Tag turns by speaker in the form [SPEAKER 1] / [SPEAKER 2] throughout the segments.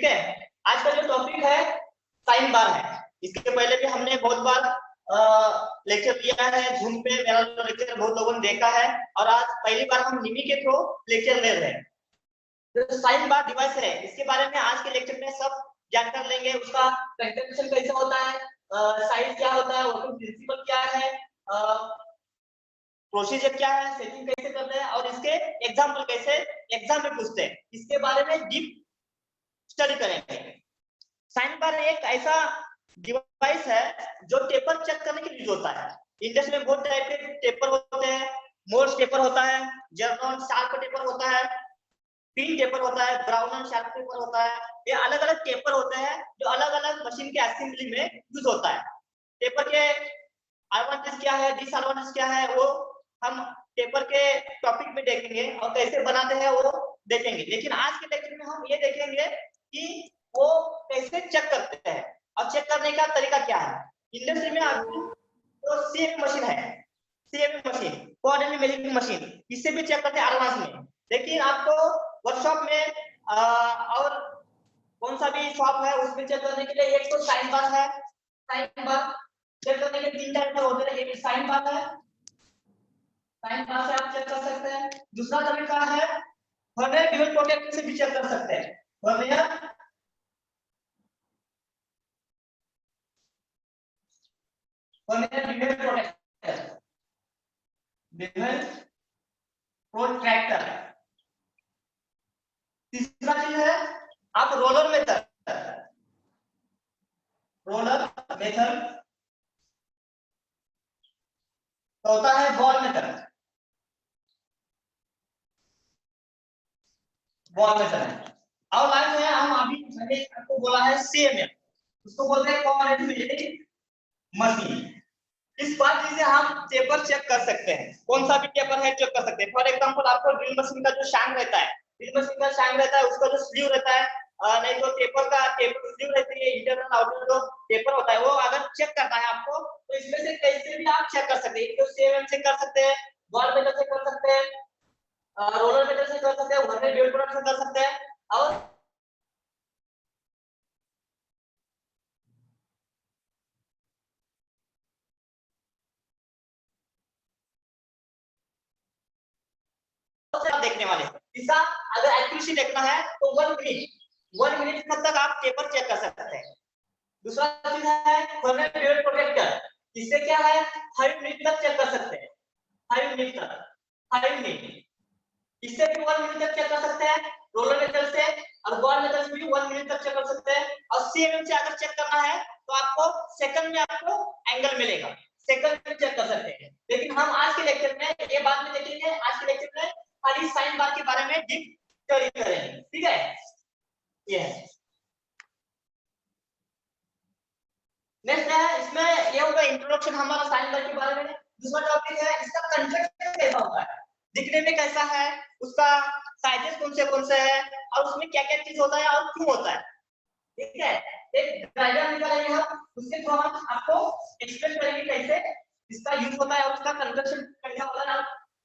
[SPEAKER 1] है, आज का जो टॉपिक है साइन बार है। इसके पहले भी हमने बहुत बार लेक्चर दिया है जूम पे, मेरा लेक्चर बहुत लोगों ने देखा है, और आज पहली बार हम निमी के थ्रू लेक्चर ले रहे हैं। तो साइन बार डिवाइस है, इसके बारे में आज के लेक्चर में सब जानकारी लेंगे। उसका कंफिगरेशन कैसे होता है, साइज क्या होता है, वर्किंग प्रिंसिपल क्या है, प्रोसीजर क्या है, सेटिंग कैसे करते हैं, और इसके एग्जाम्पल कैसे एग्जाम में पूछते हैं, इसके बारे में डीप स्टडी करेंगे। साइन बार एक ऐसा डिवाइस है जो टेपर चेक करने के लिए यूज होता है। इंडस्ट्री में बहुत टाइप के टेपर होते हैं। मोर्स टेपर होता है, जर्नल शार्प टेपर होता है, पिन टेपर होता है, ब्राउन एंड शार्प टेपर होता है। ये अलग अलग टेपर होते हैं जो अलग अलग मशीन के असेंबली में यूज होता है। टेपर के एडवांटेज क्या है, डिसएडवांटेज क्या है, वो हम पेपर के टॉपिक में देखेंगे और कैसे बनाते हैं वो देखेंगे। लेकिन आज के लेक्चर में हम ये देखेंगे कि वो कैसे चेक करते हैं और चेक करने का तरीका क्या है। इंडस्ट्री में आपकी तो सीएमए मशीन है, CMA machine, coordinate measuring machine, इससे भी चेक करते हैं एडवांस में। लेकिन आपको वर्कशॉप में और कौन सा भी शॉप है उसमें चेक करने के लिए एक तो साइन बार है। साइन बार चेक करने के 3 टाइप का होते हैं। एक साइन बार है, साइन बार से आप चेक कर सकते हैं। दूसरा तरीका है वर्नियर ड्यूल प्रोटेक्टर से भी चेक कर सकते हैं। Vernier dual protractor, dual protractor. तीसरा चीज है आप रोलर मेथड, रोलर मेथड। होता है बॉल मेथड, बॉल मेथड। और लाइन है हम अभी मैंने आपको बोला है सीएमएम, उसको बोलते हैं कोऑर्डिनेट मेजरिंग मशीन। इस बात से हम टेपर चेक कर सकते हैं, कौन सा भी टेपर है चेक कर सकते हैं। फॉर एग्जांपल आपको ड्रिल मशीन का जो शैंक रहता है, ड्रिल मशीन का शैंक रहता है, उसका जो स्लीव रहता है, नहीं तो टेपर का टेपर स्लीव रहती है, इंटरनल आउटर जो टेपर होता है, वो अगर चेक करना है आपको तो इसमें से कैसे भी आप चेक कर सकते हैं। तो सीएमएम से कर सकते हैं, बॉल मेथड से कर सकते हैं, रोलर मेथड से कर सकते हैं, वर्नियर ड्यूल प्रोटेक्टर से कर सकते हैं, और आप देखने वाले। इसका अगर एक्यूरेसी देखना है तो 1 मिनट तक आप पेपर चेक कर सकते हैं। दूसरा चीज है वर्नियर ड्यूल प्रोटेक्टर, इससे क्या है 5 मिनट तक चेक कर सकते हैं, 5 मिनट तक, 5 मिनट। इससे भी 1 मिनट तक चेक कर सकते हैं रोलर मेथड से, और बॉल मेथड से भी 1 मिनट तक चेक कर सकते हैं। और सीएमएम से अगर चेक करना है तो आपको सेकंड में आपको एंगल मिलेगा, सेकंड में चेक कर सकते हैं। लेकिन हम आज के लेक्चर में ये बात में देखेंगे, आज के लेक्चर में खाली साइन बार के बारे में डीप स्टडी करेंगे, ठीक है। ये नेक्स्ट है, इसमें ये होगा इंट्रोडक्शन हमारा साइन बार के बारे में। दूसरा टॉपिक है इसका कंस्ट्रक्शन कैसा होता है, दिखने में कैसा है, उसका साइजेस कौन से है, और उसमें क्या क्या चीज होता है और क्यों होता है, ठीक है। एक डायग्राम निकालेंगे हम, उसके थ्रू हम आपको एक्सप्लेन करेंगे कैसे इसका यूज होता है और उसका कंस्ट्रक्शन कैसा होता है और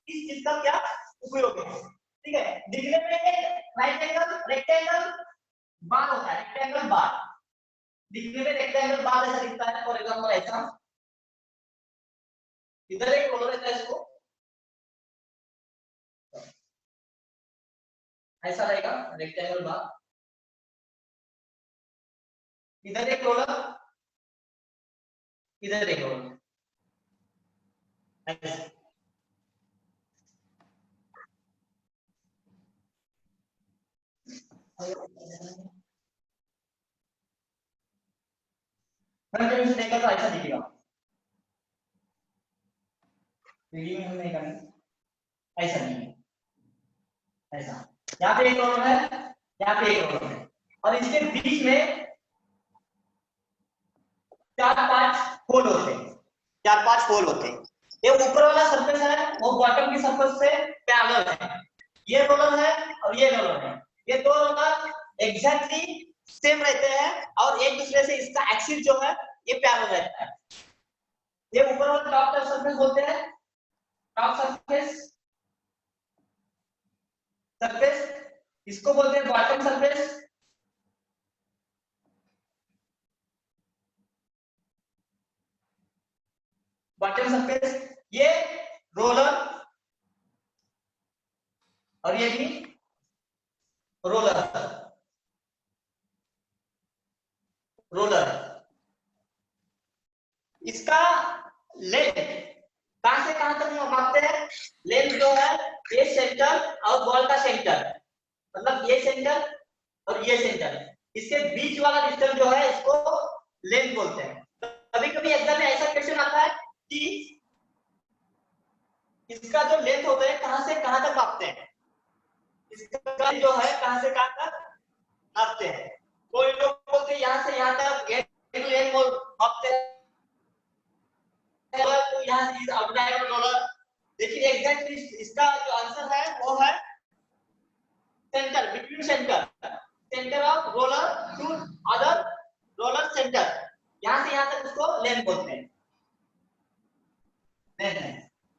[SPEAKER 1] किस चीज का क्या उपयोग है, ठीक है। दिखने में राइट एंगल रेक्टेंगल बार होता है, रेक्टेंगल बार दिखने में रेक्टेंगल बार ऐसा दिखता है। फॉर एग्जांपल ऐसा, इधर एक रोलर रहता है, इसको ऐसा रहेगा रेक्टेंगल बार, इधर एक रोलर, इधर एक रोलर ऐसा। फ्रंट व्यू से देखा तो ऐसा दिखेगा, वीडियो में हम नहीं करेंगे, ऐसा नहीं है, ऐसा। यहाँ पे एक रोलर है, यहाँ पे एक रोलर है, और इसके बीच में 4-5 होल होते हैं, 4-5 होल होते हैं। ये ऊपर वाला सरफेस है वो बॉटम की सरफेस से पैरेलल है, ये रोलर है और ये रोलर है। ये दो रोलर एग्जैक्टली सेम रहते हैं और एक दूसरे से इसका एक्सिस जो है ये पैरेलल रहता है। ये ऊपर वाला टॉप सरफेस बोलते हैं, टॉप सरफेस, सरफेस इसको बोलते हैं बॉटम सरफेस, बॉटम सरफेस, ये रोलर और ये भी रोलर, रोलर। इसका लेंथ कहां से कहां तक मापते हैं? लेंथ जो है ये सेंटर और बॉल का सेंटर, मतलब ये सेंटर और ये सेंटर, इसके बीच वाला डिस्टेंस जो है इसको लेंथ बोलते हैं। कभी कभी एग्जाम में ऐसा क्वेश्चन आता है कि इसका जो लेंथ होता है कहां से कहां तक मापते हैं, इसका जो है कहां से कहां तक मापते हैं। कोई लोग बोलते हैं यहां से यहां तक लेंथ मापते हैं, तो यहां से आउटलाइन रोलर। लेकिन एग्जैक्टली इसका जो आंसर है वो है centre, between centre, centre of roller to other roller centre, यहां से यहां तक उसको लेंथ बोलते हैं।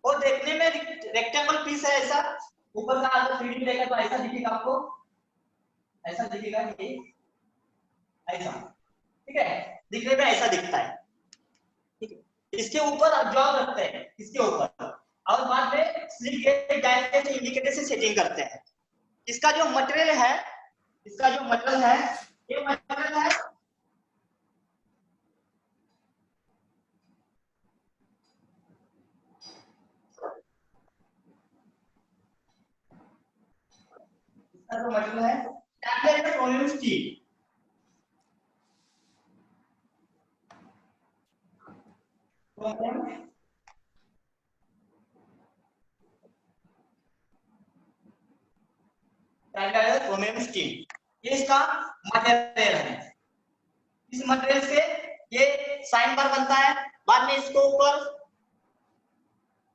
[SPEAKER 1] और देखने में रेक्टेंगल पीस है ऐसा, ऊपर का अगर 3D देखा तो ऐसा दिखेगा आपको, ऐसा दिखेगा ये ऐसा, ठीक है, दिखने में ऐसा दिखता है, ठीक है। इसके ऊपर आप जॉब रखते हैं, इसके ऊपर, और बाद में स्लिप गेज डायरेक्ट इंडिकेटर से सेटिंग करते हैं। इसका जो मटेरियल है, इसका जो मटेरियल है, ये मटेरियल है इसका जो मटेरियल है टैबलेट में क्रोमियम स्टील, क्रोमियम स्टील, ये इसका मटेरियल है। इस मटेरियल से ये साइन बार बनता है, बाद में इसको ऊपर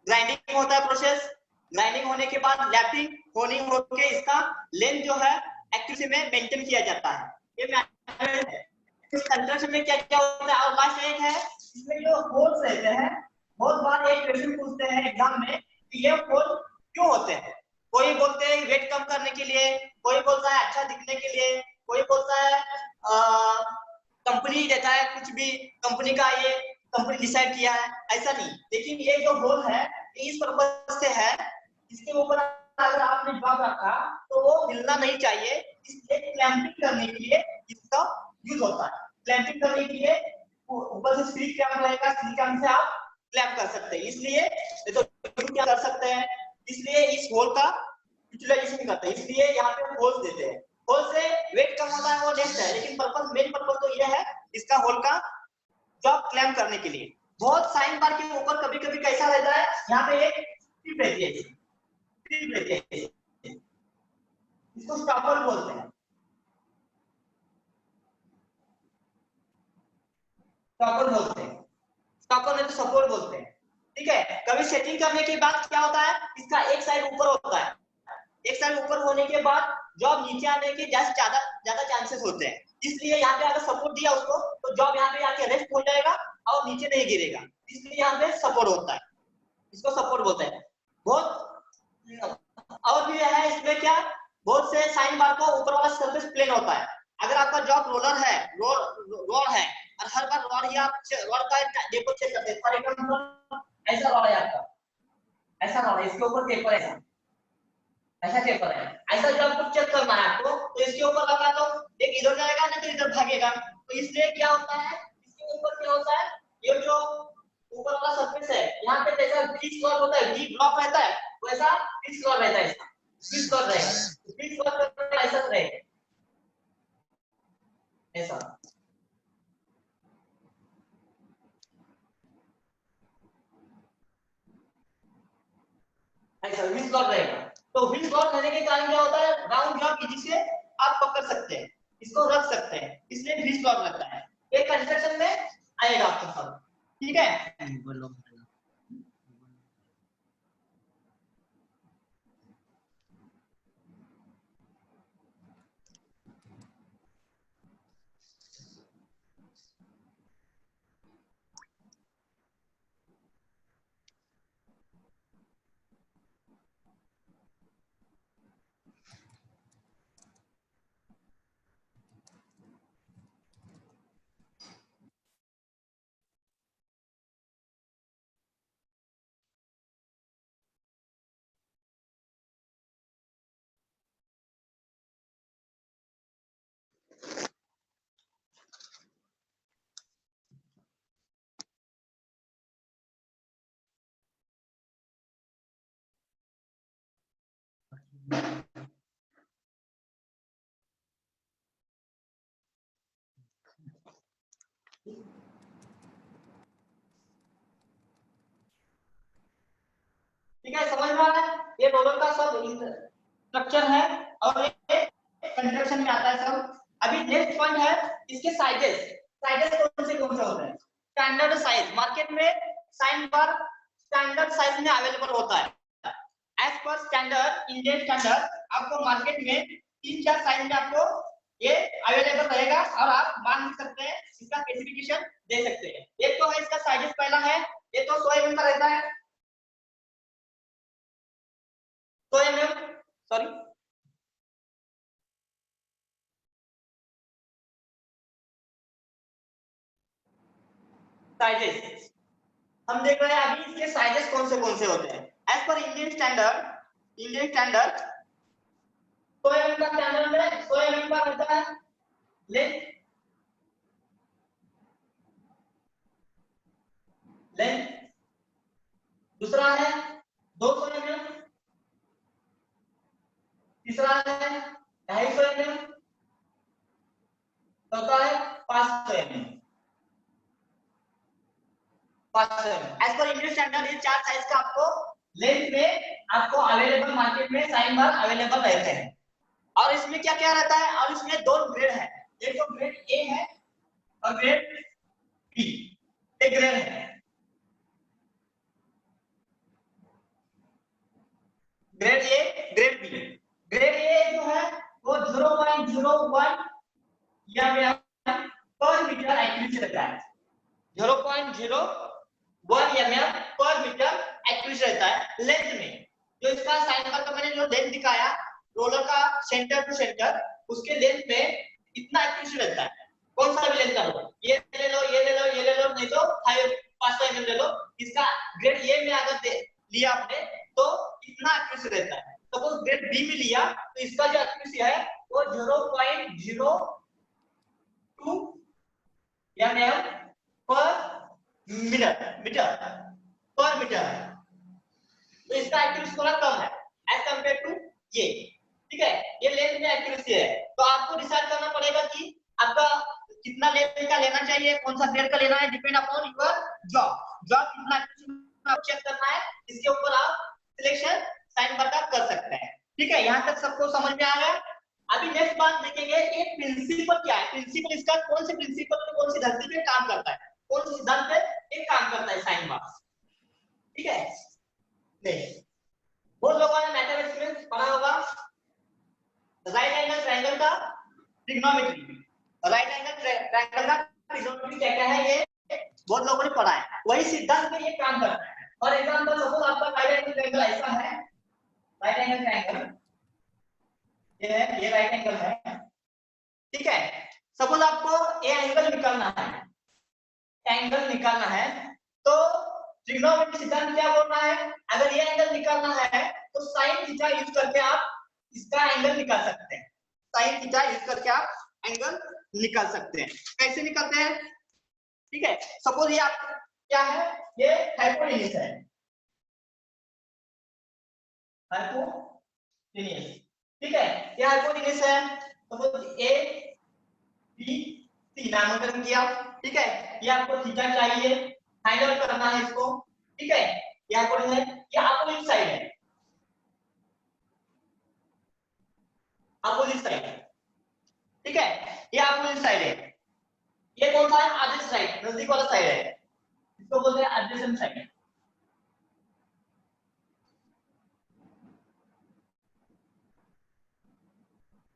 [SPEAKER 1] ग्राइंडिंग होता है प्रोसेस, ग्राइंडिंग होने के बाद लैपिंग होनिंग होके इसका लेंथ जो है एक्यूरेसी में मेंटेन किया जाता है। ये मैटर है इस कंस्ट्रक्शन में क्या क्या होता है। और लास्ट एक है, इसमें जो होल्स रहते हैं, बहुत बार एक क्वेश्चन पूछते हैं एग्जाम में कि ये होल क्यों होते हैं। कोई बोलते हैं वेट कम करने के लिए, कोई बोलता है अच्छा दिखने के लिए, कोई बोलता है कंपनी देता है, कुछ भी कंपनी का ये कंपनी डिसाइड किया है, ऐसा नहीं। लेकिन ये जो होल है इस पर्पज से है, इसके ऊपर अगर आपने जॉब रखा तो वो हिलना नहीं चाहिए, इसलिए क्लैंपिंग करने के लिए इसका यूज होता है। क्लैंपिंग करने के लिए ऊपर से स्क्रू क्लैंप रहेगा, स्क्रू क्लैंप से आप क्लैंप कर सकते हैं, इसलिए तो क्या कर सकते हैं, इसलिए इस होल का यूटिलाइजेशन करते हैं, इसलिए यहाँ पे होल्स देते हैं। होल से वेट कम होता है वो नेक्स्ट है, लेकिन पर्पस मेन पर्पस तो ये है इसका होल का जॉब क्लैम करने के लिए। बहुत साइन बार के ऊपर कभी कभी कैसा रहता है, यहाँ पे एक स्ट्रिप रहती है, स्ट्रिप रहती है, इसको स्टॉपर बोलते हैं, स्टॉपर बोलते हैं, स्टॉपर नहीं तो सपोर्ट बोलते हैं, ठीक है। कभी सेटिंग करने के बाद क्या होता है, इसका एक साइड ऊपर होता है, एक साइड ऊपर होने के बाद जॉब नीचे आने के ज्यादा ज्यादा चांसेस होते हैं, इसलिए यहाँ पे अगर सपोर्ट दिया उसको तो जॉब यहाँ पे आके रेस्ट हो जाएगा और नीचे नहीं गिरेगा, इसलिए यहाँ पे सपोर्ट होता है, इसको सपोर्ट बोलते हैं। बहुत और भी है इसमें क्या, बहुत से साइन बार का ऊपर वाला सरफेस प्लेन होता है। अगर आपका जॉब रोलर है, रोड है, और हर बार रॉड ही आप रॉड का डेको चेक करते हैं, फॉर एग्जांपल ऐसा रॉड है आपका, ऐसा रॉड है, इसके ऊपर पेपर है, ऐसा पेपर है, ऐसा जब आपको चेक करना है आपको तो इसके ऊपर लगा तो एक इधर जाएगा ना तो इधर भागेगा, तो इसलिए क्या होता है, इसके ऊपर क्या होता है, ये जो ऊपर वाला सरफेस है यहाँ पे जैसा वी स्लॉट होता है, वी ब्लॉक रहता है, वैसा वी स्लॉट रहता है, इसका वी स्लॉट रहेगा, वी स्लॉट ऐसा रहेगा, ऐसा ऐसा वी स्लॉट रहेगा। तो वी स्लॉट रहने के कारण क्या होता है, राउंड जॉब इजी से आप पकड़ सकते हैं, इसको रख सकते हैं, इसलिए वी स्लॉट रहता है। ये कंस्ट्रक्शन में आएगा आपको सब, ठीक है। ठीक है, समझ में आ रहा है? ये रोलर का सब स्ट्रक्चर है और ये कंस्ट्रक्शन में आता है सब। अभी नेक्स्ट पॉइंट है इसके साइजेस। साइजेस कौन से होते हैं? स्टैंडर्ड साइज मार्केट में साइन बार स्टैंडर्ड साइज में अवेलेबल होता है। As per standard Indian standard आपको मार्केट में 3-4 साइज में आपको ये अवेलेबल रहेगा और आप मान सकते हैं, इसका स्पेसिफिकेशन दे सकते हैं। एक तो है इसका साइजेस, पहला है ये तो 100 mm का रहता है, 100 mm सॉरी साइजेस हम देख रहे हैं अभी इसके साइजेस कौन से होते हैं। As per Indian standard 100 mm का स्टैंडर्ड में 100 mm का रहता है लेंथ दूसरा है 200 mm, तीसरा है 250 mm, चौथा है 500 mm। As per Indian standard ये 4 साइज का आपको लेंथ में आपको अवेलेबल मार्केट में साइन बार अवेलेबल रहते हैं। और इसमें क्या क्या रहता है, और इसमें 2 ग्रेड है, एक तो ग्रेड ए है और ग्रेड बी। एक ग्रेड है grade A grade B. Grade A जो है वो 0.01 या पर मीटर एक्यूरेसी रहता है। 0.01 mm पर मीटर एक्यूरेसी रहता है लेंथ में। जो इसका साइन बार का मैंने जो लेंथ दिखाया रोलर का सेंटर टू सेंटर, उसके लेंथ में इतना एक्यूरेसी रहता है। कौन सा भी लेंथ का लो, ये ले लो, ये ले लो, ये ले लो, नहीं तो 500 mm ले लो। इसका ग्रेड ए में अगर लिया आपने तो इतना एक्यूरेसी रहता है। सपोज ग्रेड बी में लिया तो इसका जो एक्यूरेसी है वो 0.02 mm पर मीटर तो इसका एक्यूरेसी थोड़ा कम है एज कंपेयर टू ये। ठीक है, ये लेंथ में एक्यूरेसी है। तो आपको डिसाइड करना पड़ेगा कि आपका कितना लेंथ का लेना चाहिए, कौन सा ग्रेड का लेना है, डिपेंड अपॉन योर जॉब कितना आप चेक करना है, इसके ऊपर आप सिलेक्शन साइन बार का कर सकते हैं। ठीक है, यहाँ तक सबको समझ में आ गया। अभी नेक्स्ट बात देखेंगे ये प्रिंसिपल क्या है। प्रिंसिपल इसका कौन से प्रिंसिपल पे कौन सी धरती पे काम करता है, कौन से सिद्धांत पे एक काम करता है साइन बार। ठीक है, नहीं बहुत लोगों ने मैथमेटिक्स में पढ़ा होगा राइट एंगल ट्रायंगल का ट्रिग्नोमेट्री। राइट एंगल ट्रायंगल का ट्रिग्नोमेट्री क्या क्या है ये बहुत लोगों ने पढ़ा है, वही सिद्धांत पे ये काम करता है। फॉर एग्जांपल सपोज आपका राइट एंगल ट्रायंगल ऐसा है, राइट एंगल ट्रायंगल ये राइट एंगल है। ठीक है, सपोज आपको ये एंगल निकालना है तो ट्रिग्नोमेट्री सिद्धांत क्या बोल रहा है, अगर ये एंगल निकालना है तो साइन थीटा यूज करके आप इसका एंगल निकाल सकते हैं। साइन थीटा यूज करके आप एंगल निकाल सकते हैं। कैसे निकालते हैं? ठीक है, सपोज ये आप क्या है, ये हाइपोटेन्यूज है, हाइपोटेन्यूज। ठीक है, ये हाइपोटेन्यूज है, सपोज ए बी सी नामकरण किया। ठीक है, ये आपको थीटा चाहिए, फाइंड आउट करना है इसको। ठीक है, ये हाइपोटेन्यूज है, ये अपोजिट साइड है, अपोजिट साइड। ठीक है, ये अपोजिट साइड है, ये कौन सा है, एडजेसेंट साइड, नजदीक वाला साइड है, इसको बोलते हैं एडजेसेंट साइड।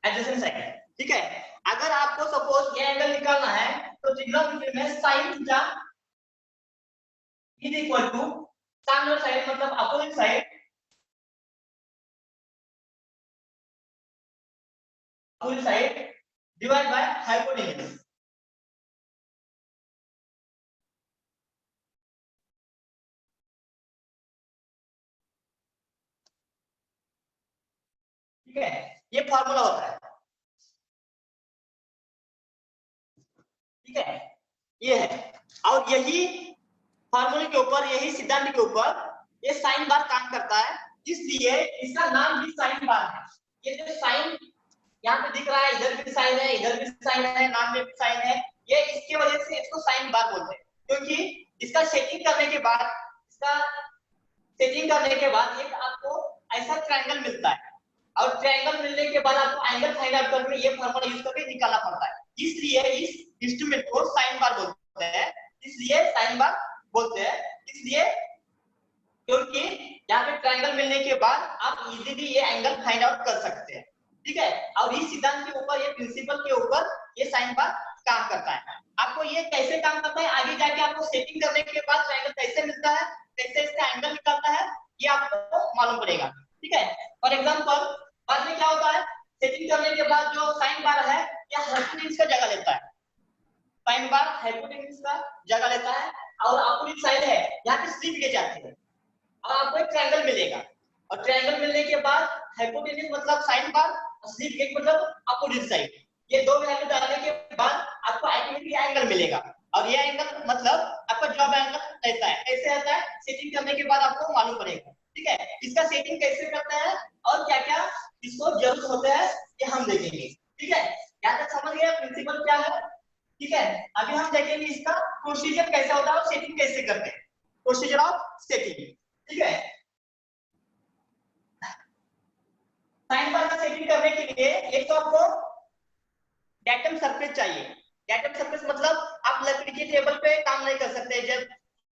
[SPEAKER 1] Adjacent side. ठीक है, अगर आपको सपोज ये एंगल निकालना है तो ट्रिग्नोमेट्री में sin theta is equal to सामने वाला साइड मतलब opposite side divide by hypotenuse. ठीक है, ये फार्मूला होता है। ठीक है, ये है, और यही फार्मूले के ऊपर, यही सिद्धांत के ऊपर ये साइन बार काम करता है। इसलिए इसका नाम भी साइन बार है। ये जो साइन यहाँ पे दिख रहा है, इधर भी साइन है, इधर भी साइन है, नाम में भी साइन है, ये इसके वजह से इसको साइन बार बोलते हैं, क्योंकि इसका सेटिंग करने के बाद एक आपको ऐसा ट्रायंगल मिलता है, और ट्रायंगल मिलने के बाद आपको एंगल फाइंड आउट करके ये फॉर्मूला यूज करके निकालना पड़ता है। इसलिए इस इंस्ट्रूमेंट को साइन बार बोलते हैं। इसलिए क्योंकि यहाँ पे ट्रायंगल मिलने के बाद आप इजीली ये एंगल फाइंड आउट कर सकते हैं, ठीक है। और इस सिद्धांत के ऊपर, ये प्रिंसिपल के ऊपर ये साइन बार काम करता है। आपको ये कैसे काम करता है, आगे जाके आपको सेटिंग करने के बाद ट्रायंगल कैसे मिलता है, कैसे इसका एंगल निकलता है, ये आपको मालूम पड़ेगा, ठीक है। फॉर एग्जांपल बाद में क्या होता है, सेटिंग करने के बाद जो साइन बार है ये हाइपोटेन्यूज का जगह लेता है, साइन बार हाइपोटेन्यूज का जगह लेता है, और अपोजिट साइड है यहाँ पे स्लिप गेज आती है, और आपको एक ट्रायंगल मिलेगा, और ट्रायंगल मिलने के बाद हाइपोटेन्यूज मतलब साइन बार, स्लिप गेज मतलब अपोजिट साइड, ये दो वैल्यू डालने के बाद आपको अल्टीमेटली एंगल मिलेगा, और ये एंगल मतलब आपका जॉब एंगल रहता है। कैसे रहता है, सेटिंग करने के बाद आपको मालूम पड़ेगा, ठीक है। इसका सेटिंग कैसे करते हैं और क्या क्या इसको जरूरत होता है ये हम देखेंगे, ठीक है। यहाँ तक समझ गए प्रिंसिपल क्या है, ठीक है। अभी हम देखेंगे इसका प्रोसीजर कैसा होता है और सेटिंग कैसे करते हैं, प्रोसीजर ऑफ सेटिंग, ठीक है। साइन बार का सेटिंग करने के लिए एक तो आपको डेटम सरफेस चाहिए। डेटम सरफेस मतलब आप लकड़ी के टेबल पे काम नहीं कर सकते, जब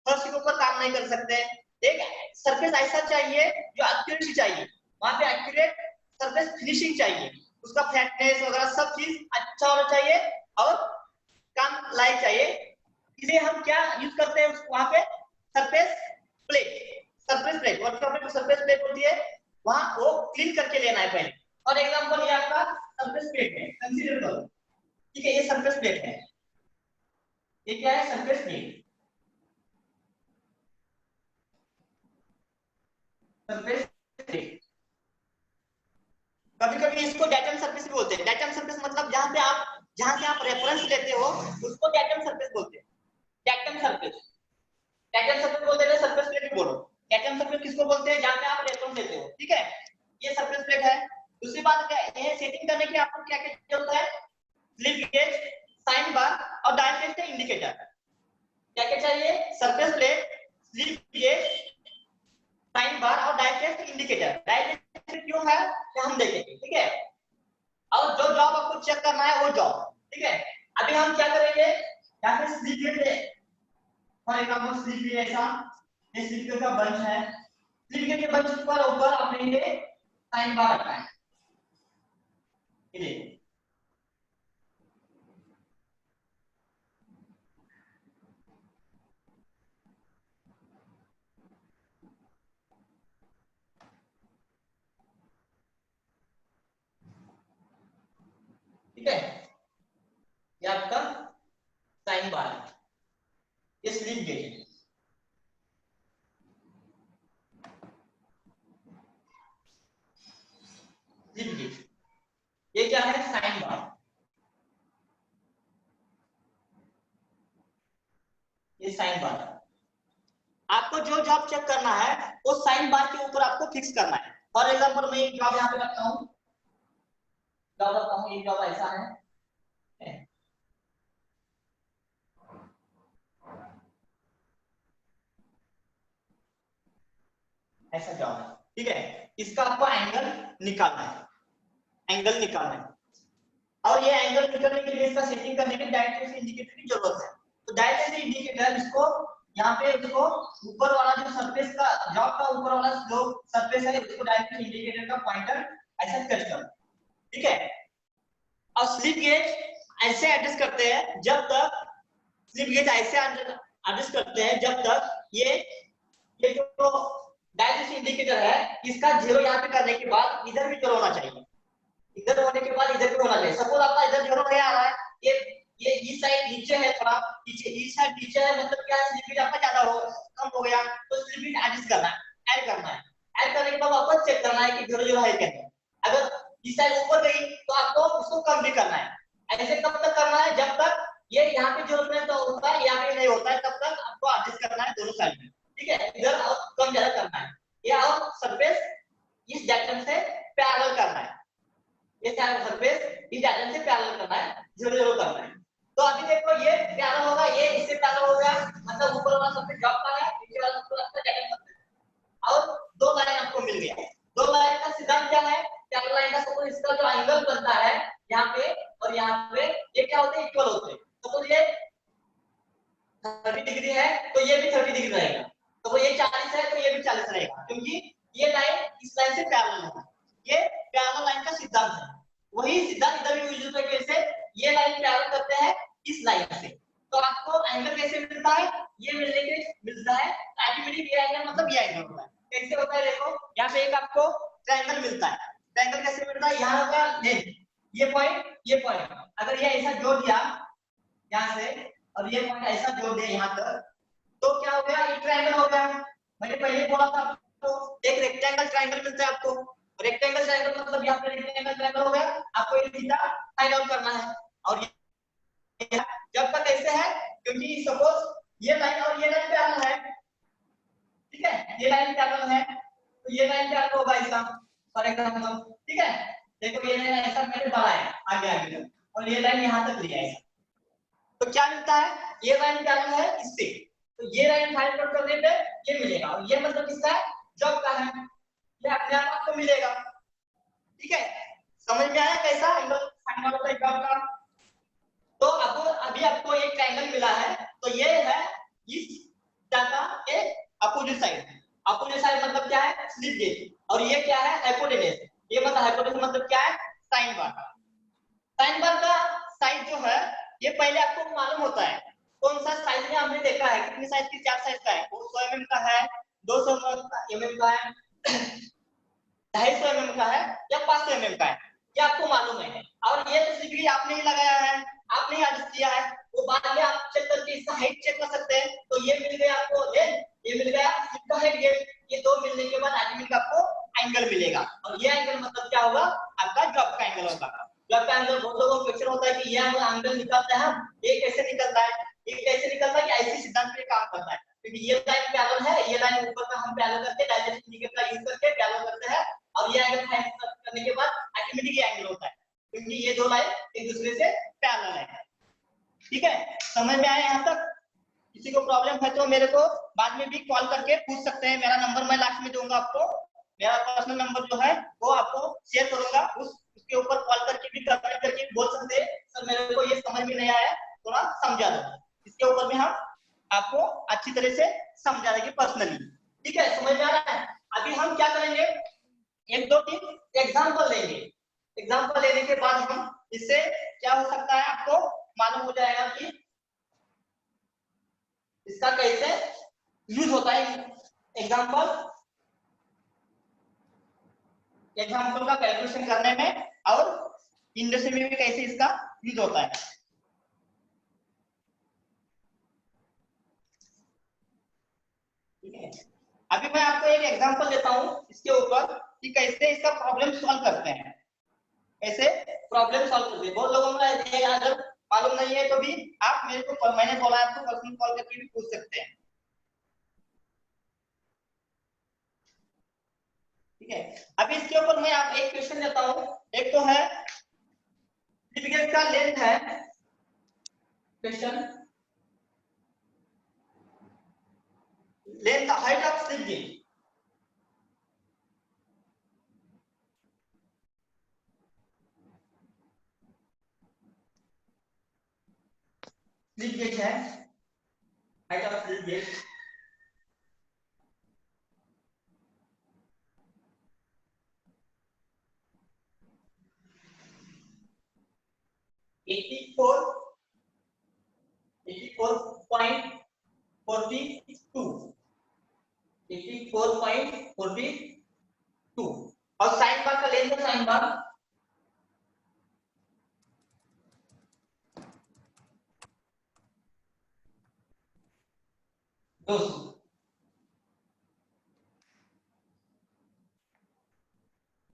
[SPEAKER 1] फर्श के ऊपर काम नहीं कर सकते, एक सरफेस ऐसा चाहिए जो एक्यूरेट चाहिए, वहां पे एक्यूरेट सरफेस फिनिशिंग चाहिए, उसका फ्लैटनेस वगैरह सब चीज अच्छा होना चाहिए और काम लायक चाहिए। इसलिए हम क्या यूज करते हैं वहां पे, सरफेस प्लेट और सरफेस प्लेट होती है, वहां वो क्लीन करके लेना है पहले। फॉर एग्जांपल ये आपका सरफेस प्लेट है, कंसीडर करो, ठीक है। ये सरफेस प्लेट है, ये क्या है, सरफेस प्लेट, सरफेस प्लेट। कभी कभी इसको डेटम सरफेस भी बोलते हैं। डेटम सरफेस मतलब जहां से आप रेफरेंस लेते हो उसको डेटम सरफेस बोलते हैं। डेटम सरफेस बोलते हैं, सरफेस प्लेट भी बोलो। डेटम सरफेस किसको बोलते हैं, जहां पे आप रेफरेंस लेते हो, ठीक है। ये सरफेस प्लेट है। दूसरी बात क्या है, सेटिंग करने के लिए आपको क्या क्या जरूरत है, स्लिप गेज, साइन बार और डायरेक्ट इंडिकेटर। क्या क्या चाहिए, surface plate, slip gauge, sign bar और डायरेक्ट इंडिकेटर। डायरेक्ट क्यों है ये हम देखेंगे, ठीक है। और जो जॉब आपको चेक करना है वो जॉब, ठीक है। अभी हम क्या करेंगे, यहाँ पे स्लिप गेज है, फॉर एग्जांपल स्लिप गेज ऐसा, ये स्लिप गेज का बंच है, स्लिप गेज के बंच पर ऊपर आपने ये साइन बार रखना है, ये ठीक है। ये आपका साइन बार है, ये स्लिप गेज है, स्लिप गेज। ये क्या है, साइन बार, ये साइन बार। आपको जो जॉब चेक करना है वो साइन बार के ऊपर आपको फिक्स करना है। फॉर एग्जांपल मैं एक जॉब यहाँ पे रखता हूँ, ये जॉब ऐसा है, ऐसा जॉब है, ठीक है। इसका आपको एंगल निकालना है, और ये एंगल निकालने के लिए इसका सेटिंग करने के डायरेक्ट इंडिकेटर की जरूरत है। तो डायरेक्ट इंडिकेटर इसको यहाँ पे इसको ऊपर वाला जो सरफेस का जॉब का ऊपर वाला जो सरफेस है उसको डायरेक्ट इंडिकेटर का पॉइंटर ऐसा टच करो, ठीक है। और स्लिप गेज ऐसे एडजस्ट करते हैं जब तक ये जो डायरेक्ट इंडिकेटर है इसका जीरो यहाँ पे करने के बाद इधर भी जीरो होना चाहिए, इधर होने के बाद इधर भी होना चाहिए। सपोज आपका इधर जीरो नहीं आ रहा है, ये इस साइड नीचे है, थोड़ा पीछे, इस साइड नीचे है, मतलब क्या है, स्लिप गेज आपका ज्यादा हो कम हो गया तो स्लिप गेज एडजस्ट करना है, ऐड करने के बाद वापस चेक करना है कि जीरो जीरो है क्या नहीं। अगर इस साइड ऊपर गई तो आपको उसको कम भी करना है। ऐसे कब तक करना है, जब तक ये यहाँ पे जो तो होता है यहाँ पे नहीं होता है, तब तक आपको एडजस्ट करना है दोनों साइड में, ठीक है। इधर और कम ज्यादा करना है, ये और सरफेस क्या सरफेस इस डायरेक्शन से पैरेलल करना है, 0 0 करना है। तो अभी देखो ये पैरेलल होगा, ये इससे पैरेलल हो गया, मतलब ऊपर वाला सबसे ड्रॉप का है, नीचे वाला सबसे आपका डायरेक्शन है, और दो लाइन आपको मिल गया। दो लाइन का सिद्धांत क्या है? पैरेलल लाइन का सपोज इसका जो एंगल बनता है यहाँ पे और यहाँ पे, ये क्या होते हैं? इक्वल होते हैं। सपोज ये 30 डिग्री है तो ये भी 30 डिग्री रहेगा, तो वो ये 40 है तो ये भी 40 रहेगा, क्योंकि ये लाइन इस लाइन से पैरेलल है। ये पैरेलल लाइन का सिद्धांत है। वही सिद्धांत इधर भी यूज होता है। कैसे? ये लाइन पैरेलल करते हैं इस लाइन से, तो आपको एंगल कैसे मिलता है? ये मिलने के मिलता है अल्टीमेटली ये एंगल मतलब ये एंगल होता है। कैसे होता है? देखो यहाँ पे एक आपको ट्रायंगल मिलता है। ट्रायंगल कैसे मिलता है? यहाँ का लेंथ, ये पॉइंट अगर ये ऐसा जोड़ दिया यहाँ से और ये पॉइंट ऐसा जोड़ दिया यहाँ तक, तो क्या हो गया? ये ट्रायंगल हो गया। मैंने पहले बोला था आपको एक रेक्टेंगल ट्रायंगल मिलता है आपको। रेक्टेंगल ट्रायंगल मतलब यहाँ पे रेक्टेंगल ट्रायंगल हो गया, आपको ये थीटा फाइंड आउट करना है। और ये जब तक ऐसे है, क्योंकि सपोज ये लाइन और ये लाइन पैरेलल है, ठीक है, ये लाइन पैरेलल है तो ये लाइन पैरेलल होगा इसका, फॉर एग्जांपल, ठीक है। देखो ये लाइन ऐसा मैंने बढ़ाया आगे और ये लाइन यहाँ तक लिया है, तो क्या मिलता है? ये लाइन पैरेलल है इससे, तो ये लाइन फाइंड आउट करने पे ये मिलेगा, और ये मतलब किसका है? जॉब का है, ये अपने आप आपको मिलेगा। ठीक है, समझ में आया कैसा एंगल फाइंड आउट होता है जॉब का? तो अभी आपको एक ट्रायंगल मिला है, तो ये है इस का एक अपोजिट साइड। अपोजिट साइड मतलब क्या है? Slip gauge. और ये क्या है? हाइपोटेनस। ये मतलब हाइपोटेनस मतलब क्या है? साइन बार। साइन बार का साइज जो है ये पहले आपको मालूम होता है। कौन सा साइज में हमने देखा है? कितनी साइज की? 4 साइज का है। वो 100 mm का है, 200 mm का है, 250 mm का है या 500 mm का है, ये आपको मालूम है। और ये तो डिग्री आपने ही लगाया है, आपने ही एडजस्ट किया है, वो बाद में आप चेक करके इसका हाइट चेक कर सकते हैं। तो ये मिल गया आपको लेंथ, ये मिल गया इसका हाइट, ये दो मिलने के बाद अल्टीमेटली आपको एंगल मिलेगा। और ये एंगल मतलब क्या होगा? आपका ड्रॉप का एंगल होगा। ड्रॉप का एंगल बहुत लोगों को क्वेश्चन होता है कि ये एंगल निकलता है, ये कैसे निकलता है? ये कैसे निकलता है कि ऐसे सिद्धांत पे काम करता है, क्योंकि ये लाइन पैरेलल है, ये लाइन ऊपर का हम पैरेलल करके डायरेक्शन इंडिकेटर का यूज करके पैरेलल करते हैं, और ये एंगल फाइंड करने के बाद अल्टीमेटली ये एंगल होता है, क्योंकि ये दो लाइन एक दूसरे से पैरेलल है। ठीक है, समझ में आया यहाँ तक? किसी को प्रॉब्लम है तो मेरे को बाद में भी कॉल करके पूछ सकते हैं। मेरा नंबर मैं लास्ट में दूंगा आपको, मेरा पर्सनल नंबर जो है वो आपको शेयर करूंगा, उसके ऊपर कॉल करके भी कमेंट करके बोल सकते हैं सर मेरे को ये समझ में नहीं आया, थोड़ा समझा दो। इसके ऊपर में हम आपको अच्छी तरह से समझा देंगे पर्सनली। ठीक है, समझ में आ रहा है? अभी हम क्या करेंगे, 1 2 3 एग्जाम्पल लेंगे। एग्जाम्पल लेने के बाद हम इससे क्या हो सकता है आपको मालूम हो जाएगा कि इसका कैसे यूज होता है। एग्जाम्पल का कैलकुलेशन करने में और इंडस्ट्री में भी कैसे इसका यूज होता है। ठीक है, अभी मैं आपको एक एग्जांपल देता हूं इसके ऊपर कि कैसे इसका प्रॉब्लम सॉल्व करते हैं। ऐसे प्रॉब्लम सॉल्व करते हैं, बहुत लोगों को अगर मालूम नहीं है तो भी आप मेरे को, मैंने बोला आपको पर्सनल कॉल करके भी पूछ सकते हैं। ठीक है, अभी इसके ऊपर मैं आप एक क्वेश्चन देता हूं। एक तो है स्लिप गेज का लेंथ है, question length height of slip gauge. Slip gauge है, हाइट ऑफ स्लिप गेज 84.42 और साइन बार का लेंथ है, साइन बार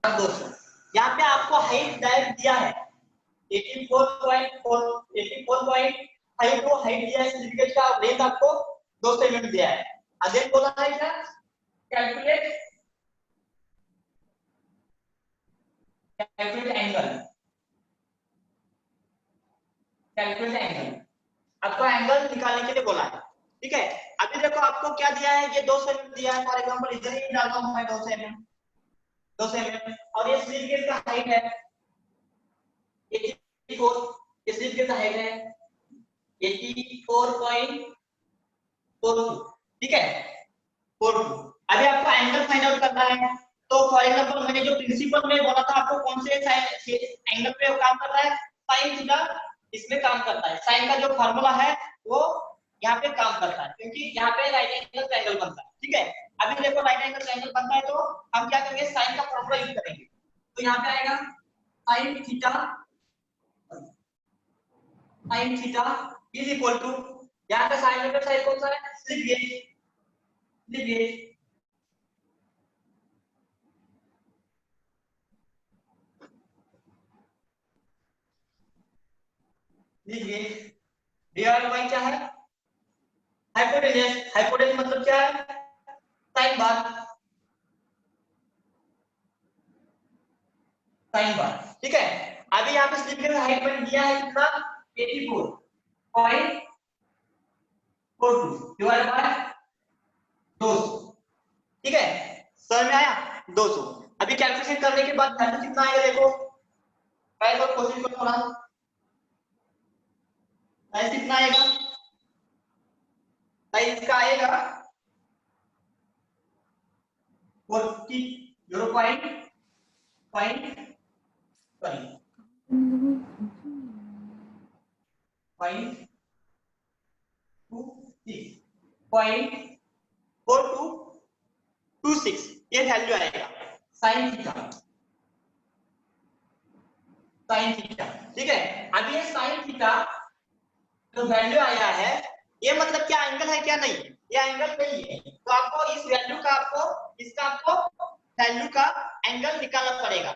[SPEAKER 1] 200। यहाँ पे आपको हाइट डायरेक्ट दिया है 84.5 को हाइट दिया है, स्लिप गेज का लेंथ आपको 200 mm दिया है। अगेन बोला है क्या? Calculate angle. कैलकुलेट एंगल, आपको एंगल निकालने के लिए बोला है। ठीक है, अभी देखो आपको क्या दिया है, ये 200 mm दिया है, फॉर एग्जांपल इधर ही डालता हूं मैं 200 mm, 200 mm, और ये स्लिप गेज का हाइट है 84, ये स्लिप गेज का हाइट है 84.42, ठीक है 42। अभी आपको एंगल फाइंड आउट करना है, तो फॉर एग्जांपल मैंने जो प्रिंसिपल में बोला था आपको, कौन से एंगल पे काम कर रहा है, साइन थीटा इसमें काम करता है, साइन का जो फार्मूला है वो यहाँ पे काम करता है, क्योंकि यहाँ पे राइट एंगल ट्रायंगल बनता है। ठीक है, अभी देखो राइट एंगल ट्रायंगल बनता है, तो हम क्या करेंगे, साइन का फार्मूला यूज करेंगे, तो यहाँ पे आएगा sine theta is equal to, यहाँ पे साइन का साइन कौन सा है, slip gauge, slip gauge divide by क्या है, हाइपोटेनस, हाइपोटेनस मतलब क्या है, साइन बार, साइन बार। ठीक है, अभी यहाँ पे स्लिप गेज हाइट मैंने दिया है कितना, 84.42 डिवाइड बाय 200। ठीक है, समझ में आया, 200। अभी कैलकुलेशन करने के बाद वैल्यू कितना आएगा, देखो ट्राई करो, कोशिश करो थोड़ा, साइज कितना आएगा, साइज का आएगा 40 0.4226 ये वैल्यू आएगा साइन थीटा, साइन थीटा। ठीक है, अभी ये साइन थीटा जो वैल्यू आया है, ये मतलब क्या एंगल है क्या, नहीं ये एंगल नहीं है, तो आपको इस वैल्यू का, आपको इसका आपको वैल्यू का एंगल निकालना पड़ेगा,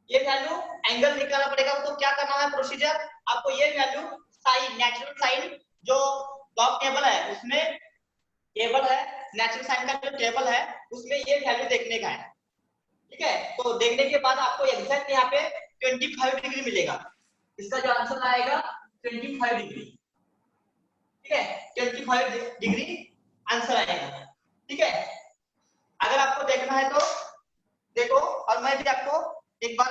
[SPEAKER 1] ये वैल्यू एंगल निकालना पड़ेगा। तो क्या करना है प्रोसीजर, आपको ये वैल्यू साइन, नेचुरल साइन जो लॉग टेबल है उसमें, टेबल है नेचुरल साइन का जो टेबल है उसमें ये वैल्यू देखने का है। ठीक है, तो देखने के बाद आपको एग्जैक्ट यहाँ पे 25 डिग्री मिलेगा, इसका जो आंसर आएगा 25 डिग्री। ठीक है, 25 डिग्री आंसर आएगा। ठीक है, अगर आपको देखना है तो देखो, और मैं भी आपको एक बार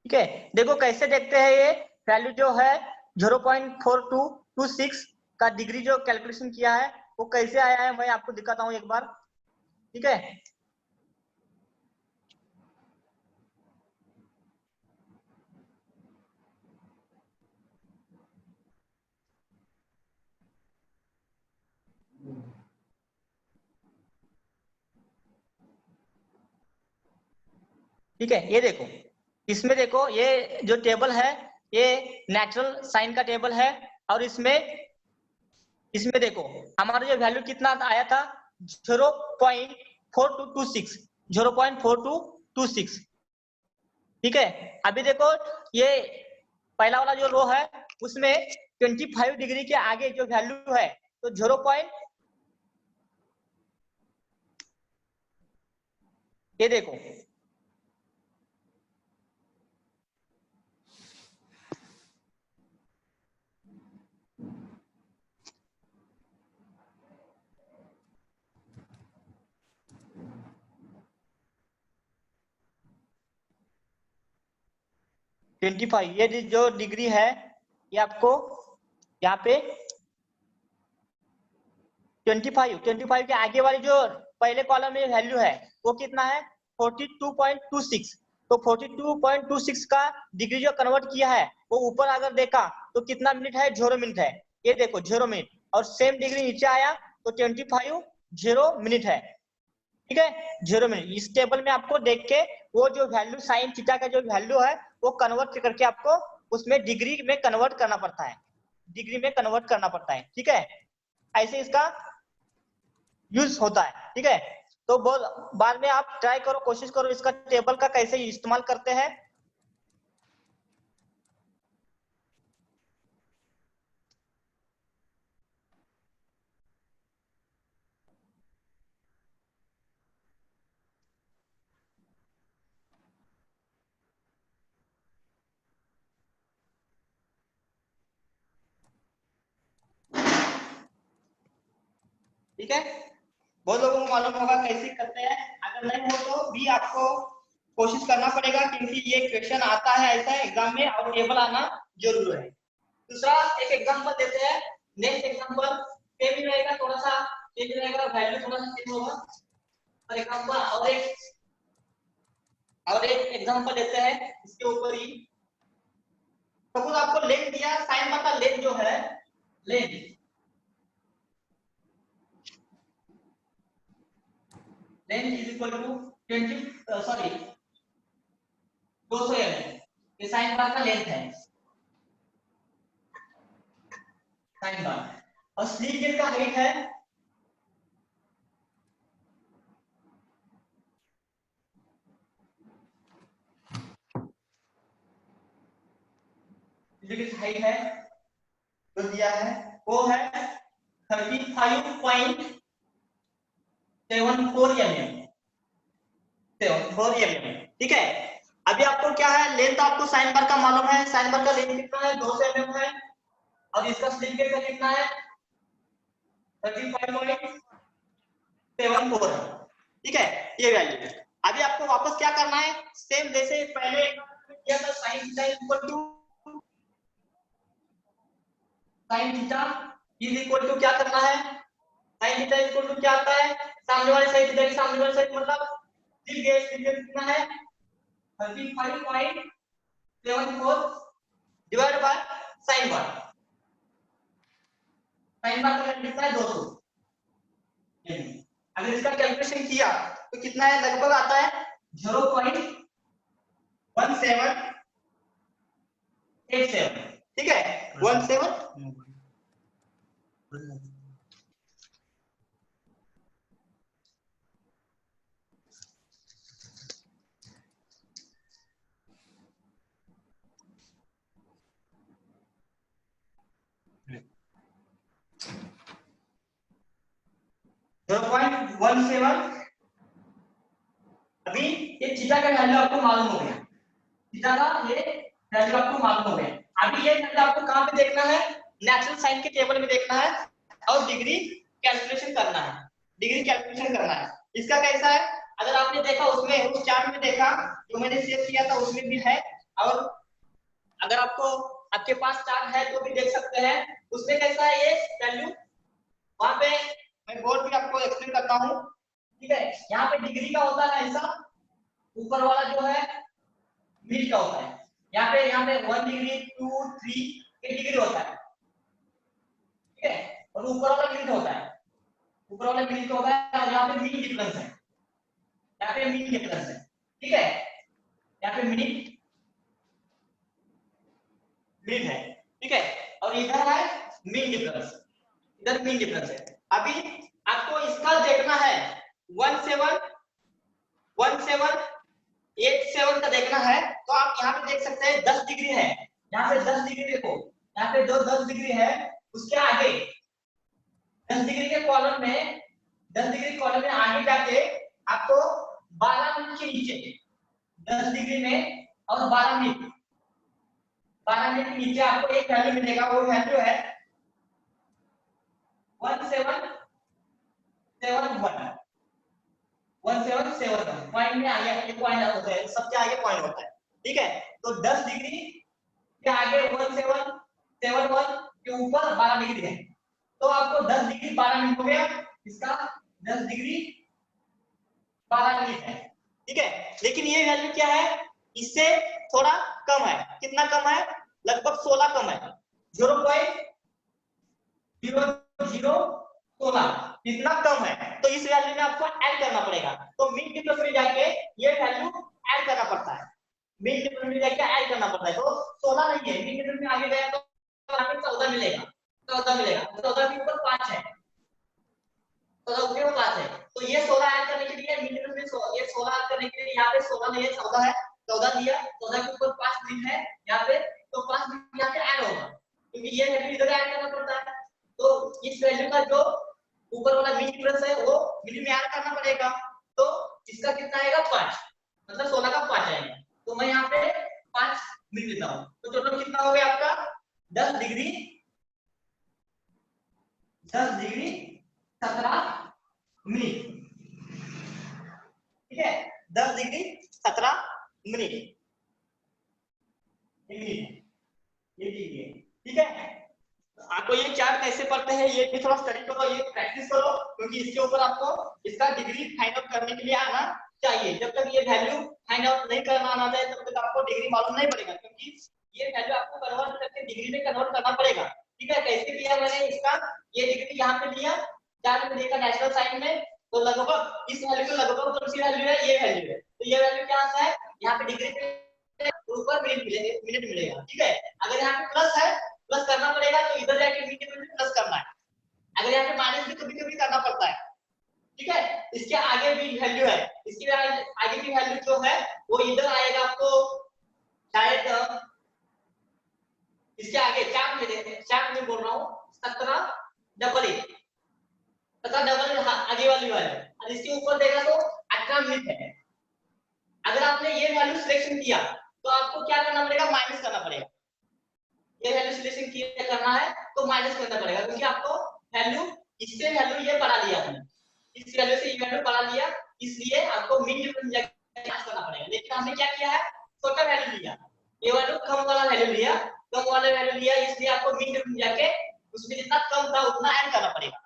[SPEAKER 1] ठीक है, देखो कैसे देखते हैं, ये वैल्यू जो है 0.4226 का डिग्री जो कैलकुलेशन किया है वो कैसे आया है, मैं आपको दिखाता हूं एक बार। ठीक है, ठीक है, ये देखो, इसमें देखो ये जो टेबल है ये नेचुरल साइन का टेबल है, और इसमें देखो हमारा जो वैल्यू कितना आया था 0.4226, 0.4226। ठीक है, अभी देखो ये पहला वाला जो रो है उसमें 25 डिग्री के आगे जो वैल्यू है तो 0. ये देखो ट्वेंटी फाइव, ये जो डिग्री है ये आपको यहाँ पे 25 के आगे वाली जो पहले कॉलम में वैल्यू है वो कितना है 42.26। तो 42.26 का डिग्री जो कन्वर्ट किया है वो ऊपर अगर देखा तो कितना मिनट है, 0 मिनट है, ये देखो 0 मिनट, और सेम डिग्री नीचे आया तो 25 0 मिनट है। ठीक है, 0 मिनट। इस टेबल में आपको देख के वो जो वैल्यू साइन थीटा का जो वैल्यू है वो कन्वर्ट करके आपको उसमें डिग्री में कन्वर्ट करना पड़ता है, डिग्री में कन्वर्ट करना पड़ता है। ठीक है, ऐसे इसका यूज होता है। ठीक है, तो बाद में आप ट्राई करो, कोशिश करो इसका टेबल का कैसे इस्तेमाल करते हैं। ठीक है, बहुत लोगों को मालूम होगा कैसे करते हैं। अगर नहीं हो तो भी आपको कोशिश करना पड़ेगा, क्योंकि ये क्वेश्चन आता है ऐसा एग्जाम में और टेबल आना जरूर है। दूसरा एक एग्जांपल देते हैं, नेक्स्ट एग्जांपल सेम ही रहेगा, थोड़ा सा चेंज रहेगा, वैल्यू थोड़ा सा चेंज होगा। फॉर एग्जांपल और एक एग्जांपल देते हैं इसके ऊपर ही। सपोज आपको लेंथ दिया, साइन बार का लेंथ जो है, length is equal to 20 sorry 200 mm, ये साइन बार का लेंथ है, साइन बार। और स्लिप गेज का हाइट है हाइट है जो दिया है वो है 35.74 mm, 74 mm। ठीक है, अभी आपको क्या है, लेंथ आपको साइन बार का मालूम है, साइन बार का लेंथ कितना है 200 mm है, और इसका स्लिप गेज का कितना है 35.74 है। ठीक है, ये वैल्यू है। अभी आपको वापस क्या करना है, सेम जैसे पहले किया था, साइन थीटा इक्वल टू क्या करना है, साइन थीटा इक्वल टू क्या आता है, सामने वाले साइड थीटा की सामने वाले साइड मतलब स्लिप गेज कितना है 35.74 divide by sine bar, sign bar का वैल्यू कितना है 200। अगर इसका कैलकुलेशन किया तो कितना है, लगभग आता है 0.1787। ठीक है, 17 0.17। अभी ये थीटा का वैल्यू आपको मालूम हो गया, थीटा का ये वैल्यू आपको मालूम हो गया। अभी ये वैल्यू आपको कहां पे देखना है, नेचुरल साइन के टेबल में देखना है और डिग्री कैलकुलेशन करना है, डिग्री कैलकुलेशन करना है। इसका कैसा है, अगर आपने देखा उसमें उस चार्ट में देखा जो मैंने शेयर किया था उसमें भी है, और अगर आपको आपके पास चार्ट है तो भी देख सकते हैं, उसमें कैसा है ये वैल्यू। वहां पे मैं बोर्ड भी आपको एक्सप्लेन करता हूं। ठीक है, यहाँ पे डिग्री का होता है ऐसा, ऊपर वाला जो है मिनट का होता है, यहाँ पे 1 डिग्री 2 3 ये डिग्री होता है। ठीक है, और ऊपर वाला मिनट होता है, ऊपर वाला मिनट होता है, और यहाँ पे मीन डिफरेंस है, यहाँ पे मीन डिफरेंस है। ठीक है, यहाँ पे मिनट मिनट है। ठीक है, और इधर है मीन डिफरेंस, इधर मीन डिफरेंस है। अभी आपको इसका देखना है 1787 का देखना है, तो आप यहाँ पे देख सकते हैं 10 डिग्री है, यहाँ पे 10 डिग्री देखो, यहाँ पे जो 10 डिग्री है उसके आगे 10 डिग्री के कॉलम में, 10 डिग्री कॉलम में आगे जाके आपको 12 मिनट के नीचे 10 डिग्री में और 12 मिनट के नीचे आपको एक वैल्यू मिलेगा, वो वैल्यू है 1771 पॉइंट में आगे ये पॉइंट होता है, सबके आगे पॉइंट होता है। ठीक है, तो 10 डिग्री के आगे 1771 के ऊपर 12 डिग्री है, तो आपको 10 डिग्री 12 मिनट हो गया, इसका 10 डिग्री 12 मिनट है। ठीक है, लेकिन ये वैल्यू क्या है, इससे थोड़ा कम है, कितना कम है, लगभग 16 कम है, 0.0016 इतना कम है, तो इस वैल्यू में आपको ऐड करना पड़ेगा। तो मीन डिफरेंस में जाके ये वैल्यू ऐड करना पड़ता है, मीन डिफरेंस में जाके ऐड करना पड़ता है। तो 16 नहीं है, मीन डिफरेंस में आगे गया तो आपको 14 मिलेगा, 14 मिलेगा, 14 के ऊपर 5 है, 14 के ऊपर 5 है, तो ये 16 ऐड करने के लिए मीन डिफरेंस में ये 16 ऐड करने के लिए यहाँ पे 16 नहीं है 14 है, 14 दिया, 14 के ऊपर 5 मिनट है यहाँ पे, तो 5 मिनट यहाँ पे ऐड होगा, क्योंकि ये वैल्यू इधर ऐड करना पड़ता है। तो इस वैल्यू का जो ऊपर वाला मीन डिफरेंस है वो मिनट में ऐड करना पड़ेगा, तो इसका कितना आएगा 5, मतलब 16 का 5 आएगा, तो मैं यहाँ पे 5 मिनट लेता हूँ, तो टोटल कितना हो गया आपका 10 डिग्री 17 मिनट, ठीक है, 10 डिग्री 17 मिनट, ये डिग्री है, ठीक है। आपको ये चार्ट कैसे पढ़ते हैं ये भी थोड़ा स्टडी करो, ये प्रैक्टिस करो, क्योंकि इसके ऊपर आपको इसका डिग्री फाइंड आउट करने के लिए आना चाहिए। जब तक ये वैल्यू फाइंड आउट नहीं करना आना जाए तब तक आपको डिग्री मालूम नहीं पड़ेगा, क्योंकि ये वैल्यू आपको कन्वर्ट करके डिग्री में कन्वर्ट करना पड़ेगा, ठीक है। कैसे किया मैंने इसका, ये डिग्री यहाँ पे लिया, चार्ट में देखा नेशनल साइन में, तो लगभग इस वैल्यू को लगभग कौन सी वैल्यू है, ये वैल्यू है, तो ये वैल्यू क्या आता है यहाँ पे डिग्री पे ऊपर मिनट मिलेगा, ठीक है। अगर यहाँ पे प्लस है, प्लस करना पड़ेगा, तो इधर जाके मिनट में प्लस करना है। अगर यहाँ पे माइनस भी कभी कभी करना पड़ता है, ठीक है। इसके आगे भी वैल्यू है, इसके आगे की वैल्यू जो है वो इधर आएगा, आपको शायद इसके आगे चार्ट में देते हैं, चार्ट में बोल रहा हूँ 17 डबल आगे वाली है, और इसके ऊपर देगा तो 18 मिनट है। अगर आपने ये वैल्यू सिलेक्शन किया तो आपको क्या करना पड़ेगा, माइनस करना पड़ेगा। ये वैल्यू सिलेक्शन किया करना है तो माइनस करना पड़ेगा, क्योंकि आपको वैल्यू इससे वैल्यू ये बढ़ा लिया आपने, इस वैल्यू से ये वैल्यू बढ़ा लिया, इसलिए आपको मिन डिफरेंस करना पड़ेगा। लेकिन हमने क्या किया है, छोटा वैल्यू लिया, ये वैल्यू कम वाला वैल्यू लिया, कम वाला वैल्यू लिया, इसलिए आपको मिन डिफरेंस जाके उसमें जितना कम था उतना ऐड करना पड़ेगा,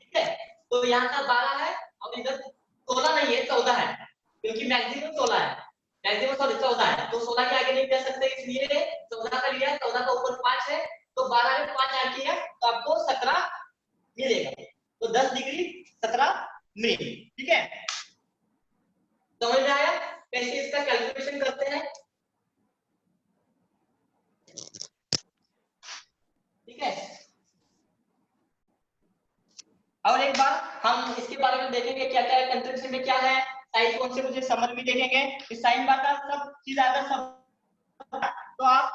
[SPEAKER 1] ठीक है। तो यहाँ का 12 है और इधर 16 नहीं है, 14 है, क्योंकि मैक्सिमम 16 है, मैक्सिमम 14 है, तो 16 के आगे नहीं जा सकते, इसलिए 14 का लिया, 14 का ऊपर 5 है, तो 12 में 5 ऐड किया तो आपको 17 मिलेगा, तो 10 डिग्री 17 मिनट, ठीक है। समझ में आया कैसे इसका कैलकुलेशन करते हैं, ठीक है। और एक बार हम इसके बारे में देखेंगे क्या क्या कंट्रीब्यूशन में क्या है, साइन कौन से मुझे समझ भी देखेंगे, इस साइन बार का सब चीज अगर सब तो आप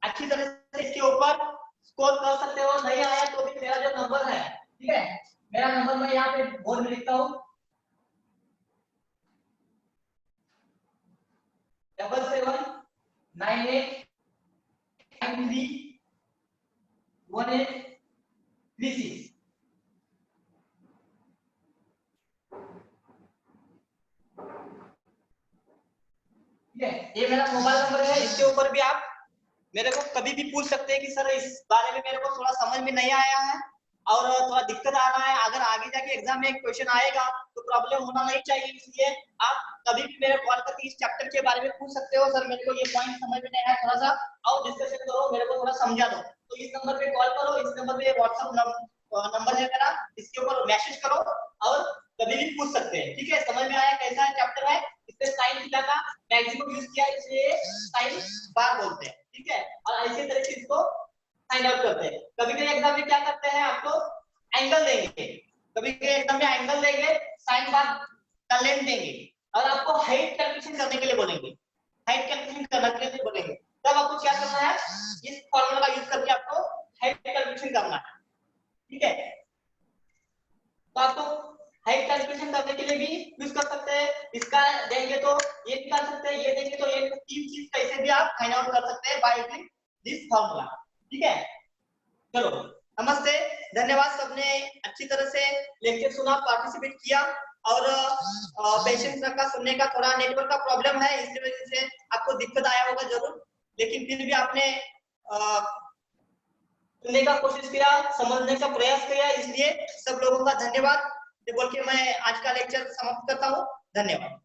[SPEAKER 1] अच्छी तरह से इसके ऊपर स्कोर कर सकते हो। नहीं आया तो भी मेरा जो नंबर है, ठीक है, मेरा नंबर मैं यहाँ पे बोर्ड में लिखता हूँ 7798931836, ठीक है। ये मेरा मोबाइल नंबर है, इसके ऊपर भी आप मेरे को कभी भी पूछ सकते हैं कि सर इस बारे में मेरे को थोड़ा समझ में नहीं आया है और थोड़ा दिक्कत आ रहा है, अगर आगे जाके एग्जाम में एक क्वेश्चन आएगा तो प्रॉब्लम होना नहीं चाहिए, इसलिए आप कभी भी मेरे कॉल करके इस चैप्टर के बारे में पूछ सकते हो, सर मेरे को ये पॉइंट समझ में नहीं आया, थोड़ा सा और डिस्कशन करो, मेरे को थोड़ा समझा दो। तो इस नंबर पे कॉल करो, इस नंबर पे व्हाट्सएप नंबर है मेरा, इसके ऊपर मैसेज करो और कभी भी पूछ सकते हैं, ठीक है। समझ में आया कैसा है चैप्टर है, इसमें साइन थीटा का मैक्सिमम यूज किया, इसलिए साइन बार बोलते हैं, ठीक है। और ऐसे तरह से इसको फाइंड आउट करते हैं। कभी कभी एग्जाम में क्या करते हैं, आपको एंगल देंगे, कभी कभी एग्जाम में एंगल देंगे, साइन बार का लेंथ देंगे और आपको हाइट कैलकुलेशन करने के लिए बोलेंगे, हाइट कैलकुलेशन करने के लिए बोलेंगे, तब आपको क्या करना है, इस फॉर्मूला का यूज करके आपको हाइट कैलकुलेशन करना है, ठीक है। तो आपको हाइट कैलकुलेशन करने के लिए भी यूज कर सकते हैं, इसका देंगे तो ये निकाल सकते हैं, ये देंगे तो ये, तीन चीज कैसे भी आप फाइंड आउट कर सकते हैं बाय यूजिंग दिस फार्मूला, ठीक है। चलो नमस्ते, धन्यवाद, सबने अच्छी तरह से लेक्चर सुना, पार्टिसिपेट किया और पेशेंस रखा सुनने का। थोड़ा नेटवर्क का प्रॉब्लम है, इसकी वजह से आपको दिक्कत आया होगा जरूर, लेकिन फिर भी आपने सुनने का कोशिश किया, समझने का प्रयास किया, इसलिए सब लोगों का धन्यवाद। ये बोल के मैं आज का लेक्चर समाप्त करता हूँ, धन्यवाद।